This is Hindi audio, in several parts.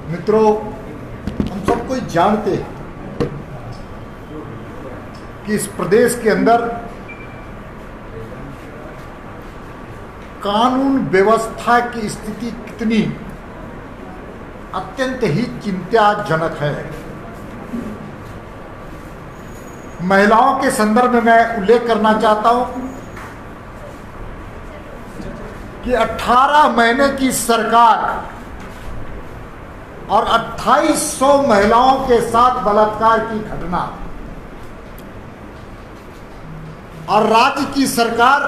मित्रों, हम सब कोई जानते हैं कि इस प्रदेश के अंदर कानून व्यवस्था की स्थिति कितनी अत्यंत ही चिंताजनक है। महिलाओं के संदर्भ में मैं उल्लेख करना चाहता हूं कि 18 महीने की सरकार और 2800 महिलाओं के साथ बलात्कार की घटना, और राज्य की सरकार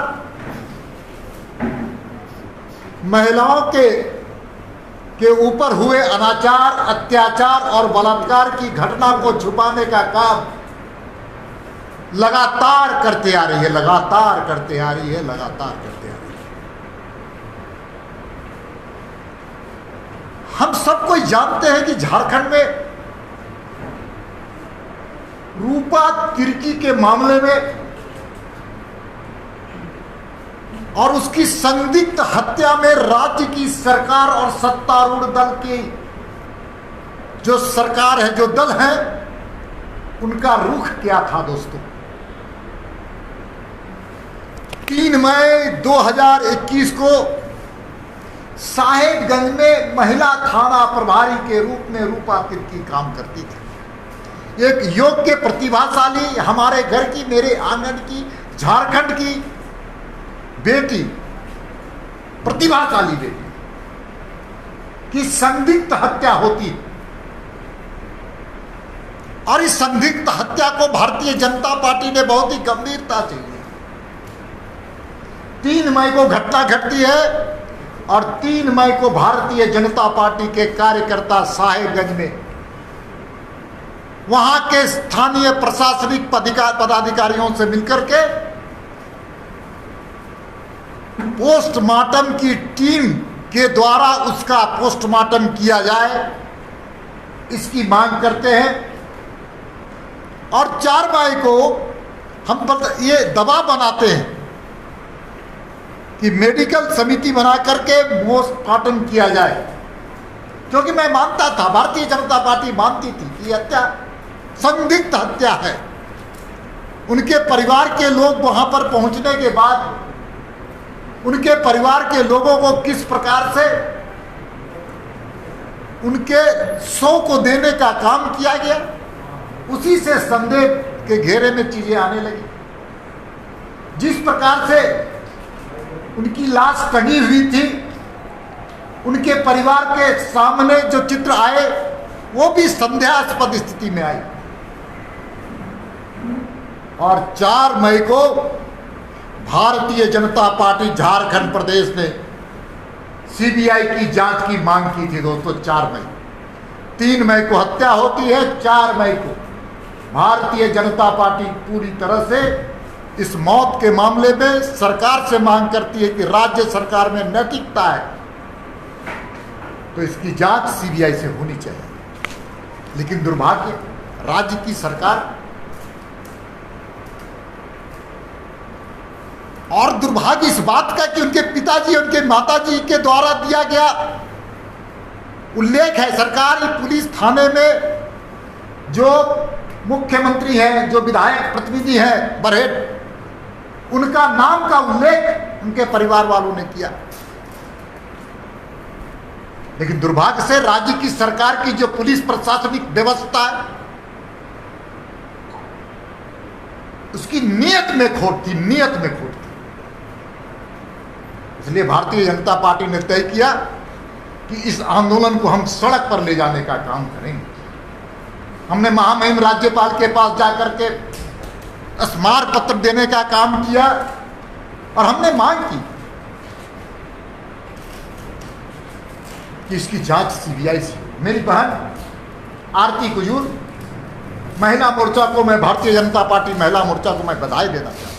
महिलाओं के ऊपर हुए अनाचार, अत्याचार और बलात्कार की घटना को छुपाने का काम लगातार करते आ रही है, लगातार करते आ रही है। हम सब कोई जानते हैं कि झारखंड में रूपा तिर्की के मामले में और उसकी संदिग्ध हत्या में राज्य की सरकार और सत्तारूढ़ दल की जो सरकार है, जो दल है, उनका रुख क्या था दोस्तों। 3 मई 2021 को साहेबगंज में महिला थाना प्रभारी के रूप में रूपा तिर्की काम करती थी। एक योग्य, प्रतिभाशाली, हमारे घर की, मेरे आंगन की, झारखंड की बेटी, प्रतिभाशाली बेटी की संदिग्ध हत्या होती, और इस संदिग्ध हत्या को भारतीय जनता पार्टी ने बहुत ही गंभीरता से लिया। 3 मई को घटना घटती है और 3 मई को भारतीय जनता पार्टी के कार्यकर्ता साहेबगंज में वहां के स्थानीय प्रशासनिक पदाधिकारियों से मिलकर के पोस्टमार्टम की टीम के द्वारा उसका पोस्टमार्टम किया जाए, इसकी मांग करते हैं। और 4 मई को हम ये दबाव बनाते हैं कि मेडिकल समिति बना करके पोस्टमार्टम किया जाए, क्योंकि मैं मानता था, भारतीय जनता पार्टी मानती थी कि हत्या संदिग्ध हत्या है। उनके परिवार के लोग वहां पर पहुंचने के बाद उनके परिवार के लोगों को किस प्रकार से उनके शव को देने का काम किया गया, उसी से संदेह के घेरे में चीजें आने लगी। जिस प्रकार से उनकी लाश टंगी हुई थी, उनके परिवार के सामने जो चित्र आए, वो भी संदेहास्पद स्थिति में आई। और 4 मई को भारतीय जनता पार्टी झारखंड प्रदेश ने सीबीआई की जांच की मांग की थी दोस्तों। 4 मई, 3 मई को हत्या होती है, 4 मई को भारतीय जनता पार्टी पूरी तरह से इस मौत के मामले में सरकार से मांग करती है कि राज्य सरकार में नैतिकता है तो इसकी जांच सीबीआई से होनी चाहिए। लेकिन दुर्भाग्य, राज्य की सरकार और दुर्भाग्य इस बात का कि उनके पिताजी, उनके माताजी के द्वारा दिया गया उल्लेख है, सरकारी पुलिस थाने में जो मुख्यमंत्री हैं, जो विधायक प्रतिनिधि हैं बरहेट, उनका नाम का उल्लेख उनके परिवार वालों ने किया। लेकिन दुर्भाग्य से राज्य की सरकार की जो पुलिस प्रशासनिक व्यवस्था है, उसकी नीयत में खोट थी, नीयत में खोट थी। इसलिए भारतीय जनता पार्टी ने तय किया कि इस आंदोलन को हम सड़क पर ले जाने का काम करेंगे। हमने महामहिम राज्यपाल के पास जाकर के स्मार पत्र देने का काम किया और हमने मांग की कि इसकी जांच सीबीआई से। मेरी बहन आरती कुजूर, महिला मोर्चा को मैं, भारतीय जनता पार्टी महिला मोर्चा को मैं बधाई देना चाहता हूं।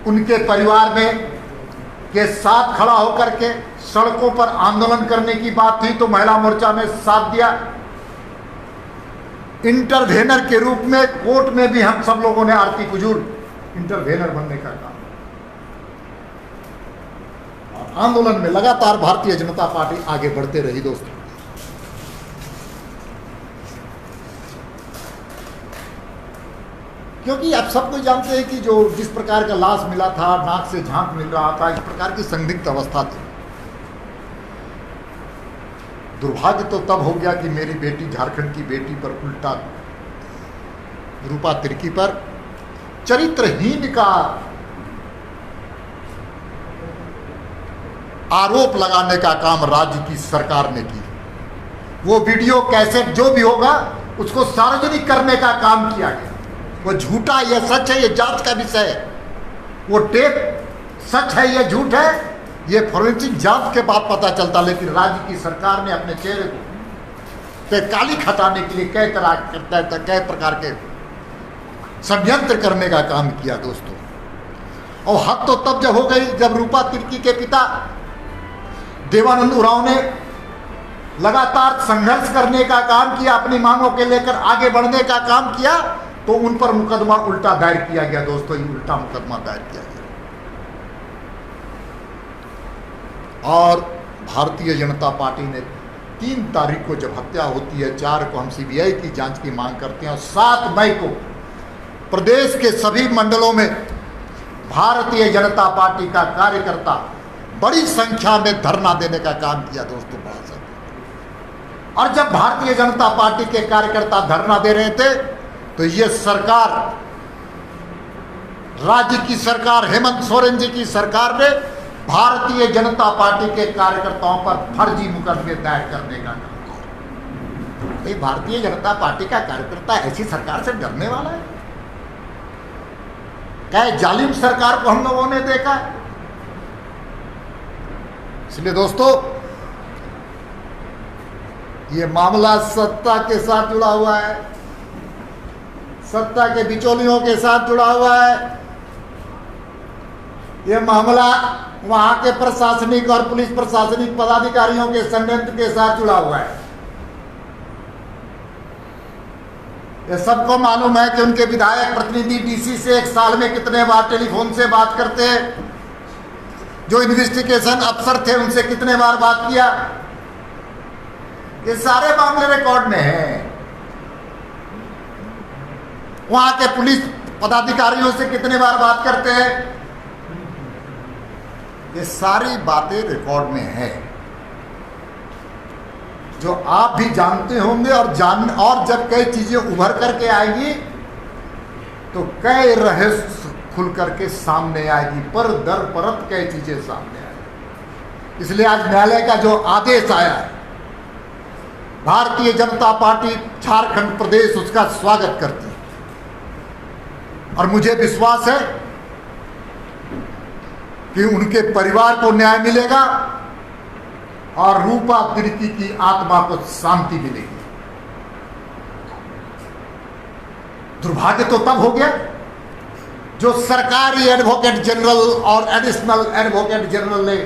उनके परिवार में के साथ खड़ा होकर के सड़कों पर आंदोलन करने की बात थी तो महिला मोर्चा ने साथ दिया। इंटरवेनर के रूप में कोर्ट में भी हम सब लोगों ने, आरती कुजूर इंटरवेनर बनने का काम। और आंदोलन में लगातार भारतीय जनता पार्टी आगे बढ़ते रही दोस्तों। क्योंकि आप सब कोई जानते हैं कि जो जिस प्रकार का लाश मिला था, नाक से झांक मिल रहा था, इस प्रकार की संदिग्ध अवस्था थी। दुर्भाग्य तो तब हो गया कि मेरी बेटी, झारखंड की बेटी पर उल्टा रूपा तिर्की पर चरित्रहीन का आरोप लगाने का काम राज्य की सरकार ने की। वो वीडियो कैसेट जो भी होगा उसको सार्वजनिक करने का काम किया गया। वो झूठा या सच है ये जांच का विषय है। वो टेप सच है या झूठ है ये फोरेंसिक जांच के बाद पता चलता। लेकिन राज्य की सरकार ने अपने चेहरे को पे काली खटाने के लिए कई प्रकार के षड्यंत्र करने का काम किया दोस्तों। और हद तो तब जब हो गई जब रूपा तिर्की के पिता देवानंद उरांव ने लगातार संघर्ष करने का काम किया, अपनी मांगों के लेकर आगे बढ़ने का काम किया, तो उन पर मुकदमा उल्टा दायर किया गया दोस्तों। ये उल्टा मुकदमा दायर किया गया। और भारतीय जनता पार्टी ने 3 तारीख को जब हत्या होती है, 4 को हम सीबीआई की जांच की मांग करते हैं और 7 मई को प्रदेश के सभी मंडलों में भारतीय जनता पार्टी का कार्यकर्ता बड़ी संख्या में धरना देने का काम किया दोस्तों। बड़ा सा और जब भारतीय जनता पार्टी के कार्यकर्ता धरना दे रहे थे तो ये सरकार, राज्य की सरकार, हेमंत सोरेन जी की सरकार ने भारतीय जनता पार्टी के कार्यकर्ताओं पर फर्जी मुकदमे दायर करने का काम किया। भारतीय जनता पार्टी का कार्यकर्ता ऐसी सरकार से डरने वाला है क्या? जालिम सरकार को हम लोगों ने देखा। इसलिए दोस्तों ये मामला सत्ता के साथ जुड़ा हुआ है, सत्ता के बिचौलियों के साथ जुड़ा हुआ है। ये मामला वहां के प्रशासनिक और पुलिस प्रशासनिक पदाधिकारियों के षड्यंत्र के साथ जुड़ा हुआ है। ये सबको मालूम है कि उनके विधायक प्रतिनिधि डीसी से 1 साल में कितने बार टेलीफोन से बात करते हैं, जो इन्वेस्टिगेशन अफसर थे उनसे कितने बार बात किया। ये सारे मामले रिकॉर्ड में हैं। वहां के पुलिस पदाधिकारियों से कितने बार बात करते हैं, ये सारी बातें रिकॉर्ड में है, जो आप भी जानते होंगे। और जब कई चीजें उभर करके आएंगी तो कई रहस्य खुल करके सामने आएगी, पर दर परत कई चीजें सामने आएगी। इसलिए आज न्यायालय का जो आदेश आया है, भारतीय जनता पार्टी झारखंड प्रदेश उसका स्वागत करती है। और मुझे विश्वास है कि उनके परिवार को न्याय मिलेगा और रूपा तिर्की की आत्मा को शांति मिलेगी। दुर्भाग्य तो तब हो गया जो सरकारी एडवोकेट जनरल और एडिशनल एडवोकेट जनरल ने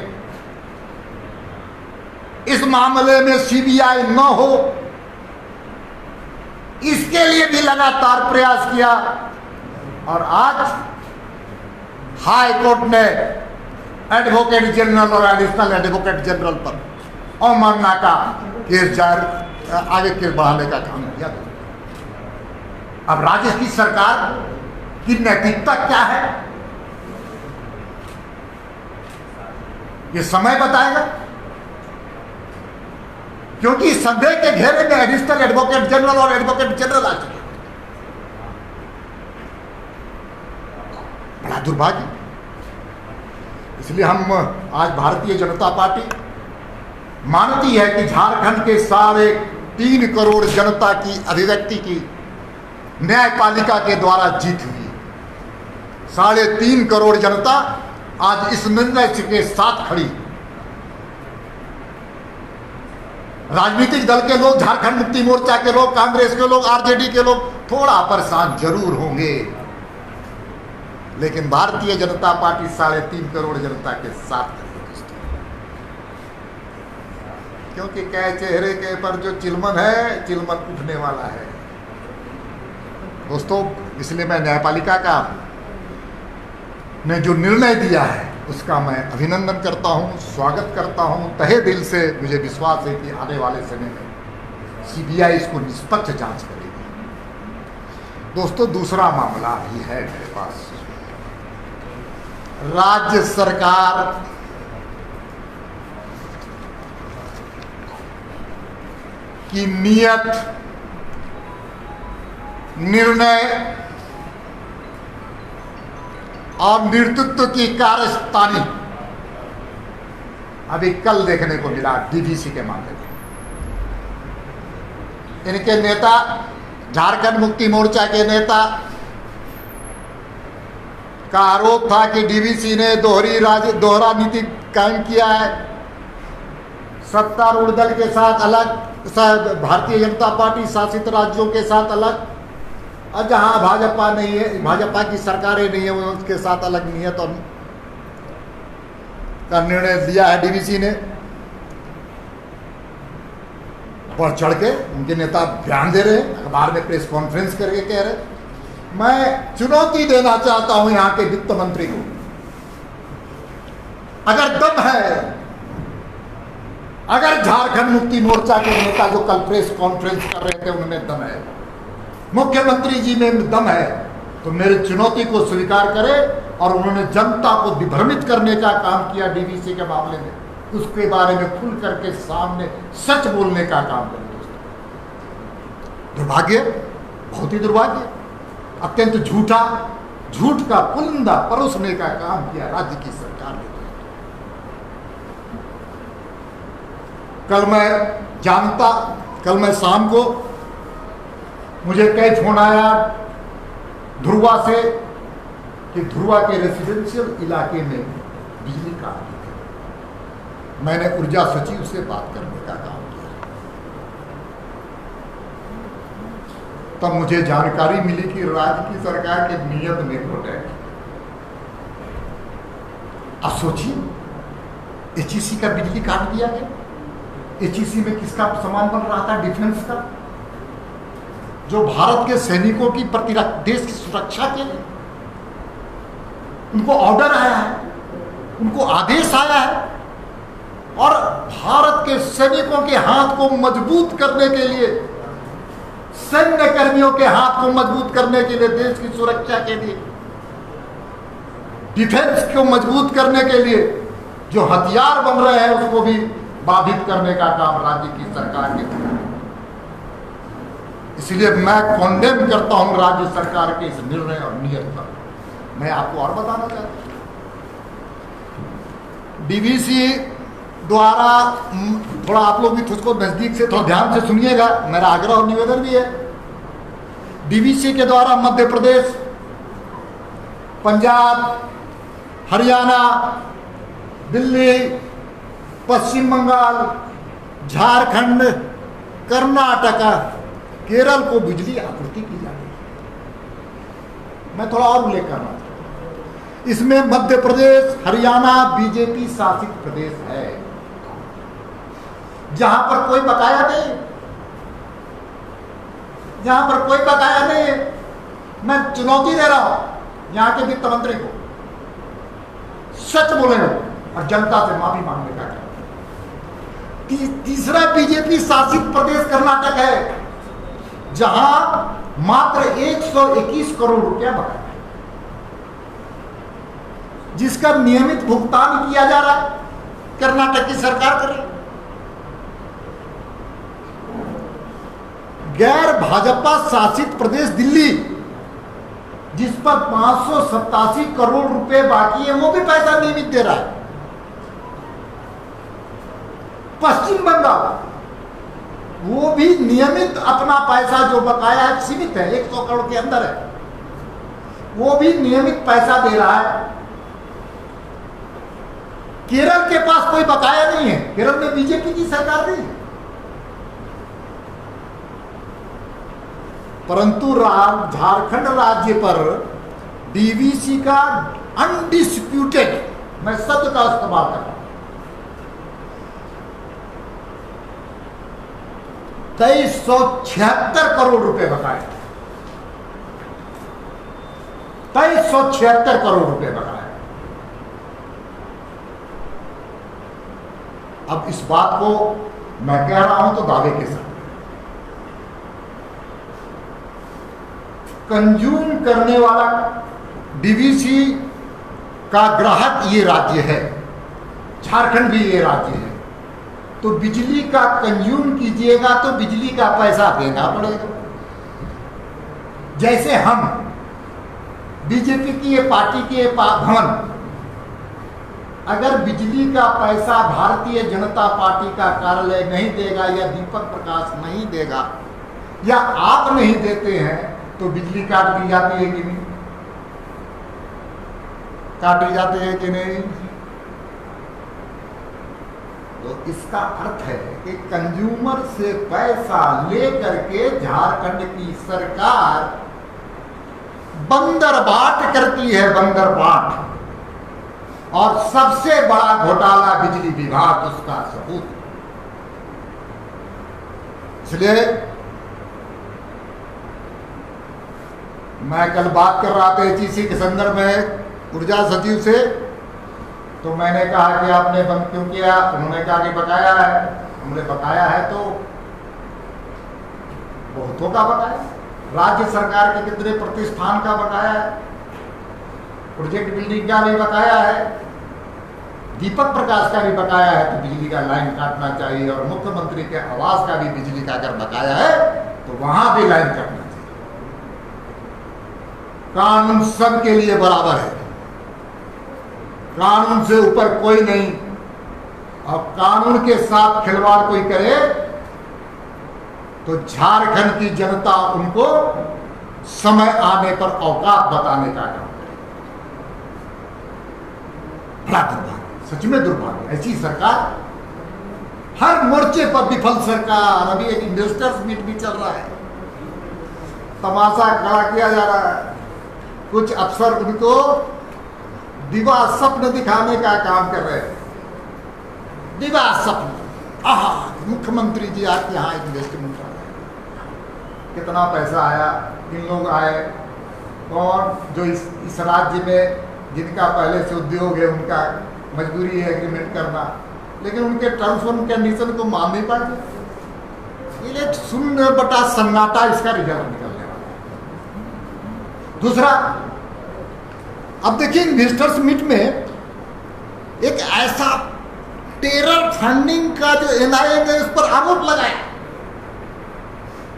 इस मामले में सीबीआई न हो, इसके लिए भी लगातार प्रयास किया। और आज हाई कोर्ट ने एडवोकेट जनरल और एडिशनल एडवोकेट जनरल पर अवमानना का केस आगे केस बढ़ाने का काम किया। अब राज्य की सरकार की नैतिकता क्या है ये समय बताएगा, क्योंकि संदेह के घेरे में एडिशनल एडवोकेट जनरल और एडवोकेट जनरल आ चुके। बड़ा दुर्भाग्य। इसलिए हम आज भारतीय जनता पार्टी मानती है कि झारखंड के 3.5 करोड़ जनता की अभिव्यक्ति की न्यायपालिका के द्वारा जीत हुई। 3.5 करोड़ जनता आज इस निर्णय के साथ खड़ी। राजनीतिक दल के लोग, झारखंड मुक्ति मोर्चा के लोग, कांग्रेस के लोग, आरजेडी के लोग थोड़ा परेशान जरूर होंगे, लेकिन भारतीय जनता पार्टी 3.5 करोड़ जनता के साथ खड़ी है दोस्तों। क्योंकि क्या चेहरे के पर जो चिलमन है, चिलमन उठने वाला है दोस्तों। इसलिए मैं न्यायपालिका का ने जो निर्णय दिया है उसका मैं अभिनंदन करता हूं, स्वागत करता हूं। तहे दिल से मुझे विश्वास है कि आने वाले समय में सीबीआई इसको निष्पक्ष जांच करेगी। दोस्तों, दूसरा मामला भी है मेरे पास। राज्य सरकार की नियत, निर्णय और नेतृत्व की कार्यस्थानी अभी कल देखने को मिला डीवीसी के मामले में। इनके नेता, झारखंड मुक्ति मोर्चा के नेता का आरोप था कि डीवीसी ने दोहरा नीति कायम किया है। सत्तारूढ़ दल के साथ अलग, भारतीय जनता पार्टी शासित राज्यों के साथ अलग, और जहां भाजपा नहीं है, भाजपा की सरकारें नहीं है, उसके साथ अलग नियत और का निर्णय लिया है डीवीसी ने। बढ़ चढ़ के उनके नेता बयान दे रहे हैं, अखबार में प्रेस कॉन्फ्रेंस करके कह रहे। मैं चुनौती देना चाहता हूं यहां के वित्त मंत्री को, अगर दम है, अगर झारखंड मुक्ति मोर्चा के नेता जो कल प्रेस कॉन्फ्रेंस कर रहे थे उनमें दम है, मुख्यमंत्री जी में दम है, तो मेरी चुनौती को स्वीकार करें। और उन्होंने जनता को विभ्रमित करने का काम किया डीवीसी के मामले में, उसके बारे में खुल करके सामने सच बोलने का काम करें। दुर्भाग्य, बहुत ही दुर्भाग्य, अत्यंत झूठ का पुलिंदा परोसने का काम किया राज्य की सरकार ने। कल मैं शाम को मुझे कई फोन आया ध्रुवा से कि ध्रुवा के रेसिडेंशियल इलाके में बिजली काट दी गई। मैंने ऊर्जा सचिव से बात करने का काम किया, तब मुझे जानकारी मिली कि राज्य की सरकार के नियत में खोट है। अब सोचिए, एचईसी का बिजली काट दिया गया। एचईसी में किसका सामान बन रहा था? डिफेंस का, जो भारत के सैनिकों की देश की सुरक्षा के लिए उनको ऑर्डर आया है, उनको आदेश आया है, और भारत के सैनिकों के हाथ को मजबूत करने के लिए, सैन्य कर्मियों के हाथ को मजबूत करने के लिए, देश की सुरक्षा के लिए, डिफेंस को मजबूत करने के लिए जो हथियार बन रहे हैं उसको भी बाधित करने का काम राज्य की सरकार ने किया। इसलिए मैं कॉन्डेम करता हूं राज्य सरकार के इस निर्णय और नियत पर। मैं आपको और बताना चाहता हूं, डीवीसी द्वारा, थोड़ा आप लोग भी उसको नजदीक से थोड़ा ध्यान से सुनिएगा, मेरा आग्रह और निवेदन भी है। डीवीसी के द्वारा मध्य प्रदेश, पंजाब, हरियाणा, दिल्ली, पश्चिम बंगाल, झारखंड, कर्नाटका, केरल को बिजली आपूर्ति की जा रही है। मैं थोड़ा और उल्लेख करना चाहता हूं, इसमें मध्य प्रदेश, हरियाणा बीजेपी शासित प्रदेश है, जहां पर कोई बकाया नहीं, जहां पर कोई बकाया नहीं है। मैं चुनौती दे रहा हूं यहां के वित्त मंत्री को, सच बोले और जनता से माफी मांगने का काम। तीसरा बीजेपी शासित प्रदेश कर्नाटक है, जहां मात्र 121 करोड़ रुपया बकाया है, जिसका नियमित भुगतान किया जा रहा है, कर्नाटक की सरकार कर रही है। गैर भाजपा शासित प्रदेश दिल्ली, जिस पर 587 करोड़ रुपए बाकी है, वो भी पैसा नियमित दे रहा है। पश्चिम बंगाल, वो भी नियमित अपना पैसा जो बकाया है, सीमित है, 100 करोड़ के अंदर है, वो भी नियमित पैसा दे रहा है। केरल के पास कोई बकाया नहीं है, केरल में बीजेपी की सरकार नहीं है, परंतु झारखंड राज्य पर डीवीसी का अनडिस्प्यूटेड, मैं शब्द का इस्तेमाल कर रहा हूं, 2376 करोड़ रुपए बकाया, 2376 करोड़ रुपए बकाया। अब इस बात को मैं कह रहा हूं तो दावे के साथ, कंज्यूम करने वाला डीवीसी का ग्राहक ये राज्य है, झारखंड भी ये राज्य है। तो बिजली का कंज्यूम कीजिएगा तो बिजली का पैसा देना पड़ेगा। जैसे हम बीजेपी की ये पार्टी के भवन अगर बिजली का पैसा भारतीय जनता पार्टी का कार्यालय नहीं देगा या दीपक प्रकाश नहीं देगा या आप नहीं देते हैं तो बिजली काट दी जाती है कि नहीं? काटी जाती है कि नहीं? तो इसका अर्थ है कि कंज्यूमर से पैसा लेकर के झारखंड की सरकार बंदरबाट करती है, बंदरबाट। और सबसे बड़ा घोटाला बिजली विभाग, उसका सबूत। इसलिए मैं कल बात कर रहा था एचईसी के संदर्भ में ऊर्जा सचिव से, तो मैंने कहा कि आपने बंद क्यों किया? उन्होंने कहा कि बकाया है। हमने बकाया है तो बहुतों का बकाया, राज्य सरकार के कितने प्रतिष्ठान का बकाया है, प्रोजेक्ट बिल्डिंग का भी बकाया है, दीपक प्रकाश का भी बकाया है। तो बिजली का लाइन काटना चाहिए। और मुख्यमंत्री के आवास का भी बिजली का अगर बकाया है तो वहां भी लाइन काटना चाहिए। कानून सबके लिए बराबर है, कानून से ऊपर कोई नहीं। और कानून के साथ खिलवाड़ कोई करे तो झारखंड की जनता उनको समय आने पर औकात बताने का काम करे। बड़ा दुर्भाग्य, सच में दुर्भाग्य। ऐसी सरकार, हर मोर्चे पर विफल सरकार। अभी एक इन्वेस्टर्स मीट भी चल रहा है, तमाशा खड़ा किया जा रहा है। कुछ अफसर उनको दिवा स्वप्न दिखाने का काम कर रहे हैं। दिवा स्वप्न, आहा मुख्यमंत्री जी आपके यहाँ इन्वेस्टमेंट आ रहा है, कितना पैसा आया, किन लोग आए, कौन जो इस राज्य में जिनका पहले से उद्योग है उनका मजबूरी है एग्रीमेंट करना, लेकिन उनके टर्म्स एंड कंडीशन को मान नहीं पाते। ये शून्य बटा सन्नाटा इसका रिजल्ट निकलने वाला है। दूसरा, अब देखिए इन्वेस्टर्स मीट में एक ऐसा टेरर फंडिंग का जो एनआईए ने इस पर आरोप लगाया,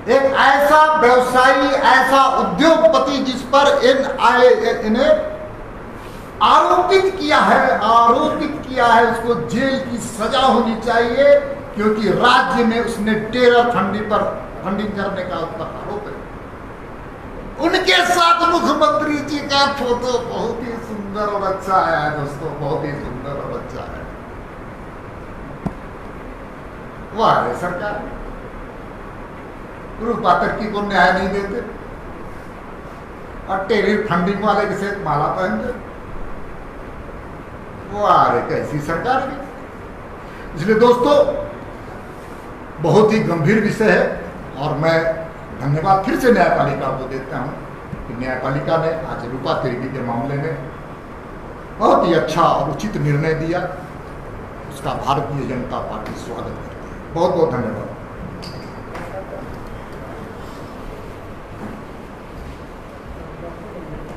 एक ऐसा व्यवसायी, ऐसा उद्योगपति जिस पर एनआईए ने आरोपित किया है, उसको जेल की सजा होनी चाहिए, क्योंकि राज्य में उसने टेरर फंडिंग करने का उस पर आरोप है। उनके साथ मुख्यमंत्री जी का फोटो बहुत ही सुंदर और अच्छा आया है दोस्तों, बहुत ही सुंदर और अच्छा है। वाह है सरकार, गुरु पातकी को न्याय नहीं देते और टेरर फंडिंग वाले के साथ माला पहनते। वाह रे कैसी सरकार है। इसलिए दोस्तों बहुत ही गंभीर विषय है और मैं धन्यवाद फिर से न्यायपालिका को देता हूं कि न्यायपालिका ने आज रूपा तिर्की के मामले में बहुत ही अच्छा और उचित निर्णय दिया। उसका भारतीय जनता पार्टी स्वागत करती है। बहुत बहुत धन्यवाद।